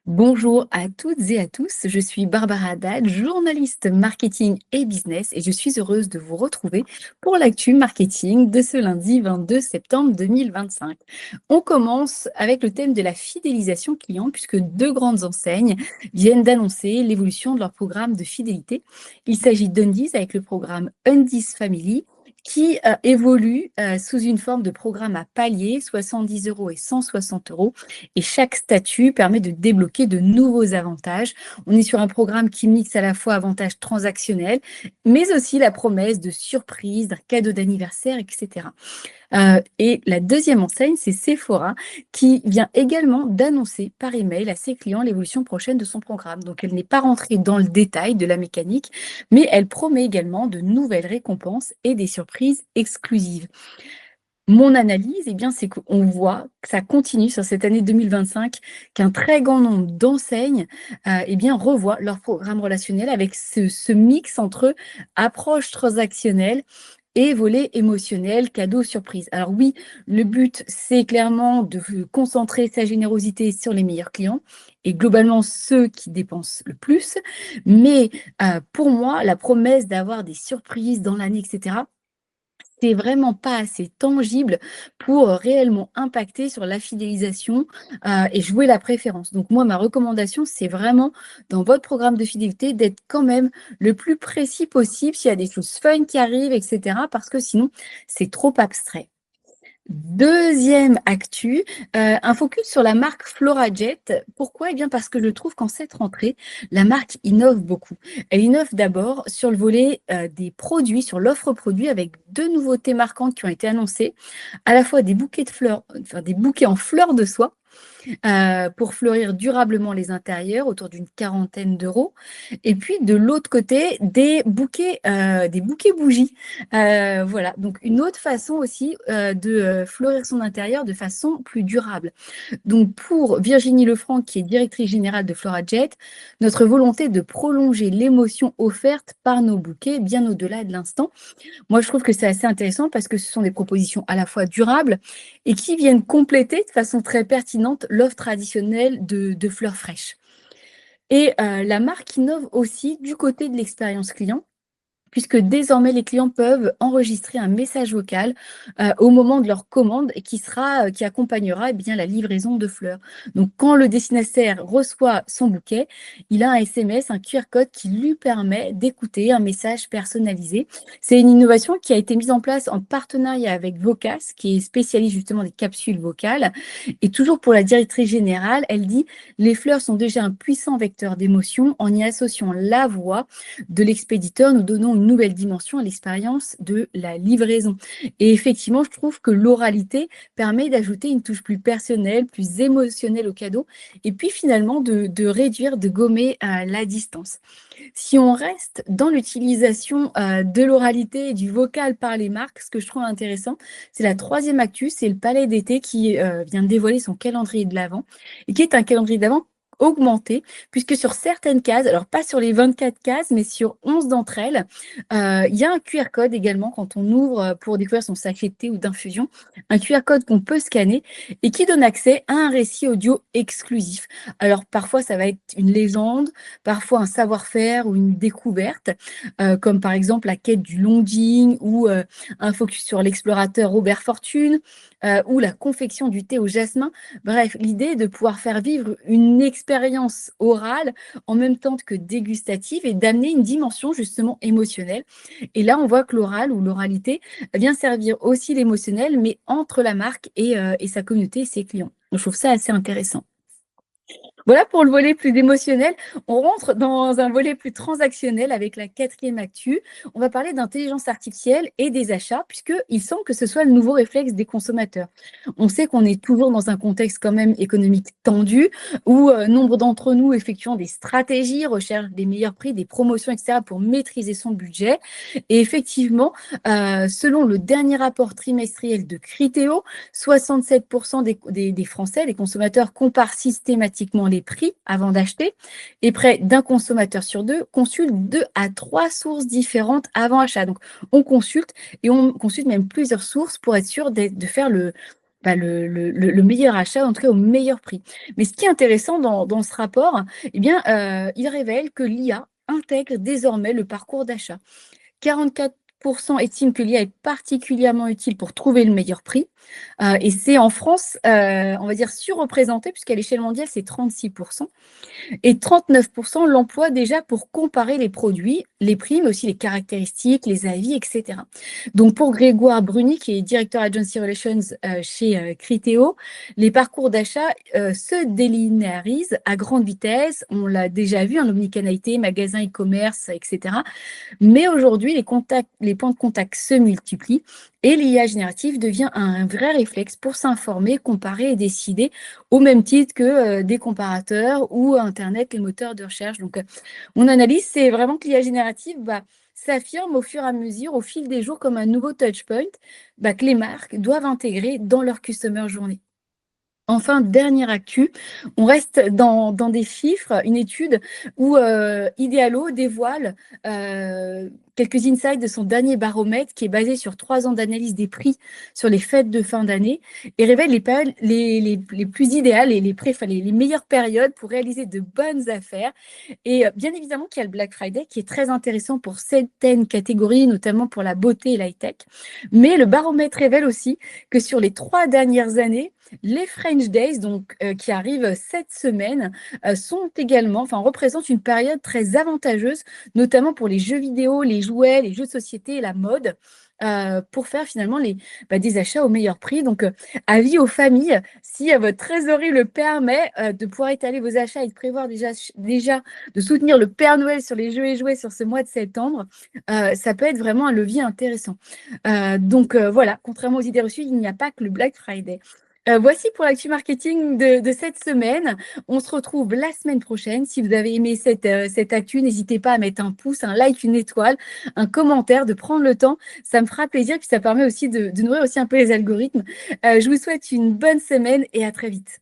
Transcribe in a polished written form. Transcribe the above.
Bonjour à toutes et à tous, je suis Barbara Haddad, journaliste marketing et business et je suis heureuse de vous retrouver pour l'actu marketing de ce lundi 22 septembre 2025. On commence avec le thème de la fidélisation client puisque deux grandes enseignes viennent d'annoncer l'évolution de leur programme de fidélité. Il s'agit d'Undies avec le programme Undies Family qui évolue sous une forme de programme à palier, 70 euros et 160 euros. Et chaque statut permet de débloquer de nouveaux avantages. On est sur un programme qui mixe à la fois avantages transactionnels, mais aussi la promesse de surprise, d'un cadeau d'anniversaire, etc. Et la deuxième enseigne, c'est Sephora, qui vient également d'annoncer par email à ses clients l'évolution prochaine de son programme. Donc, elle n'est pas rentrée dans le détail de la mécanique, mais elle promet également de nouvelles récompenses et des surprises exclusives. Mon analyse, eh bien, c'est qu'on voit que ça continue sur cette année 2025, qu'un très grand nombre d'enseignes eh bien, revoient leur programme relationnel avec ce mix entre approche transactionnelle et volet émotionnel, cadeau, surprise. Alors oui, le but, c'est clairement de concentrer sa générosité sur les meilleurs clients et globalement ceux qui dépensent le plus. Mais pour moi, la promesse d'avoir des surprises dans l'année, etc., c'est vraiment pas assez tangible pour réellement impacter sur la fidélisation et jouer la préférence. Donc moi, ma recommandation, c'est vraiment dans votre programme de fidélité d'être quand même le plus précis possible s'il y a des choses fun qui arrivent, etc. Parce que sinon, c'est trop abstrait. Deuxième actu, un focus sur la marque FloraJet. Pourquoi? Eh bien parce que je trouve qu'en cette rentrée, la marque innove beaucoup. Elle innove d'abord sur le volet des produits, sur l'offre produit, avec deux nouveautés marquantes qui ont été annoncées, à la fois des bouquets de fleurs, enfin des bouquets en fleurs de soie, pour fleurir durablement les intérieurs, autour d'une quarantaine d'euros. Et puis de l'autre côté, des bouquets bougies. Voilà, donc une autre façon aussi de fleurir son intérieur de façon plus durable. Donc pour Virginie Lefranc, qui est directrice générale de FloraJet, notre volonté est de prolonger l'émotion offerte par nos bouquets bien au-delà de l'instant. Moi, je trouve que c'est assez intéressant parce que ce sont des propositions à la fois durables et qui viennent compléter de façon très pertinente l'offre traditionnelle de fleurs fraîches. Et la marque innove aussi du côté de l'expérience client, puisque désormais les clients peuvent enregistrer un message vocal au moment de leur commande et qui accompagnera eh bien, la livraison de fleurs. Donc quand le destinataire reçoit son bouquet, il a un SMS, un QR code qui lui permet d'écouter un message personnalisé. C'est une innovation qui a été mise en place en partenariat avec Vocas, qui est spécialiste justement des capsules vocales. Et toujours pour la directrice générale, elle dit: les fleurs sont déjà un puissant vecteur d'émotion. En y associant la voix de l'expéditeur, nous donnons une nouvelle dimension à l'expérience de la livraison. Et effectivement, je trouve que l'oralité permet d'ajouter une touche plus personnelle, plus émotionnelle au cadeau, et puis finalement de réduire, de gommer la distance. Si on reste dans l'utilisation de l'oralité et du vocal par les marques, ce que je trouve intéressant, c'est la troisième actu, c'est le Palais d'été qui vient de dévoiler son calendrier de l'Avent, et qui est un calendrier d'Avent augmenté, puisque sur certaines cases, alors pas sur les 24 cases, mais sur 11 d'entre elles, il y a un QR code également quand on ouvre pour découvrir son sachet de thé ou d'infusion, un QR code qu'on peut scanner et qui donne accès à un récit audio exclusif. Alors parfois, ça va être une légende, parfois un savoir-faire ou une découverte, comme par exemple la quête du Longing ou un focus sur l'explorateur Robert Fortune ou la confection du thé au jasmin. Bref, l'idée est de pouvoir faire vivre une expérience orale en même temps que dégustative et d'amener une dimension justement émotionnelle. Et là, on voit que l'oral ou l'oralité vient servir aussi l'émotionnel, mais entre la marque et sa communauté et ses clients. Donc, je trouve ça assez intéressant. Voilà pour le volet plus émotionnel. On rentre dans un volet plus transactionnel avec la quatrième actu. On va parler d'intelligence artificielle et des achats, puisqu'il semble que ce soit le nouveau réflexe des consommateurs. On sait qu'on est toujours dans un contexte quand même économique tendu, où nombre d'entre nous effectuant des stratégies, recherchent des meilleurs prix, des promotions, etc., pour maîtriser son budget. Et effectivement, selon le dernier rapport trimestriel de Criteo, 67% des Français, des consommateurs, comparent systématiquement les prix avant d'acheter et près d'un consommateur sur deux consulte 2 à 3 sources différentes avant achat. Donc, on consulte et on consulte même plusieurs sources pour être sûr de faire Le meilleur achat, en tout cas au meilleur prix. Mais ce qui est intéressant dans ce rapport, eh bien, il révèle que l'IA intègre désormais le parcours d'achat. 44 estiment que l'IA est particulièrement utile pour trouver le meilleur prix, et c'est en France, on va dire surreprésenté puisqu'à l'échelle mondiale, c'est 36 et 39 l'emploient déjà pour comparer les produits, les prix, mais aussi les caractéristiques, les avis, et cetera. Donc pour Grégoire Bruni, qui est directeur Agency Relations chez Criteo, les parcours d'achat se délinéarisent à grande vitesse. On l'a déjà vu, en omnicanalité, magasins e-commerce, etc. Mais aujourd'hui, les points de contact se multiplient et l'IA générative devient un vrai réflexe pour s'informer, comparer et décider au même titre que des comparateurs ou Internet, les moteurs de recherche. Donc, mon analyse, c'est vraiment que l'IA générative s'affirme au fur et à mesure, au fil des jours, comme un nouveau touchpoint que les marques doivent intégrer dans leur customer journey. Enfin, dernière actu, on reste dans des chiffres, une étude où Idealo dévoile quelques insights de son dernier baromètre qui est basé sur 3 ans d'analyse des prix sur les fêtes de fin d'année et révèle les périodes les plus idéales et les meilleures périodes pour réaliser de bonnes affaires. Et bien évidemment qu'il y a le Black Friday qui est très intéressant pour certaines catégories, notamment pour la beauté et l'high-tech. Mais le baromètre révèle aussi que sur les 3 dernières années, les French Days, donc, qui arrivent cette semaine, représentent une période très avantageuse, notamment pour les jeux vidéo, les jouets, les jeux de société et la mode, pour faire finalement des achats au meilleur prix. Donc, avis aux familles, si votre trésorerie le permet, de pouvoir étaler vos achats et de prévoir déjà de soutenir le Père Noël sur les jeux et jouets sur ce mois de septembre, ça peut être vraiment un levier intéressant. Voilà, contrairement aux idées reçues, il n'y a pas que le Black Friday. Voici pour l'actu marketing de cette semaine. On se retrouve la semaine prochaine. Si vous avez aimé cette actu, n'hésitez pas à mettre un pouce, un like, une étoile, un commentaire, de prendre le temps. Ça me fera plaisir, puis ça permet aussi de nourrir aussi un peu les algorithmes. Je vous souhaite une bonne semaine et à très vite.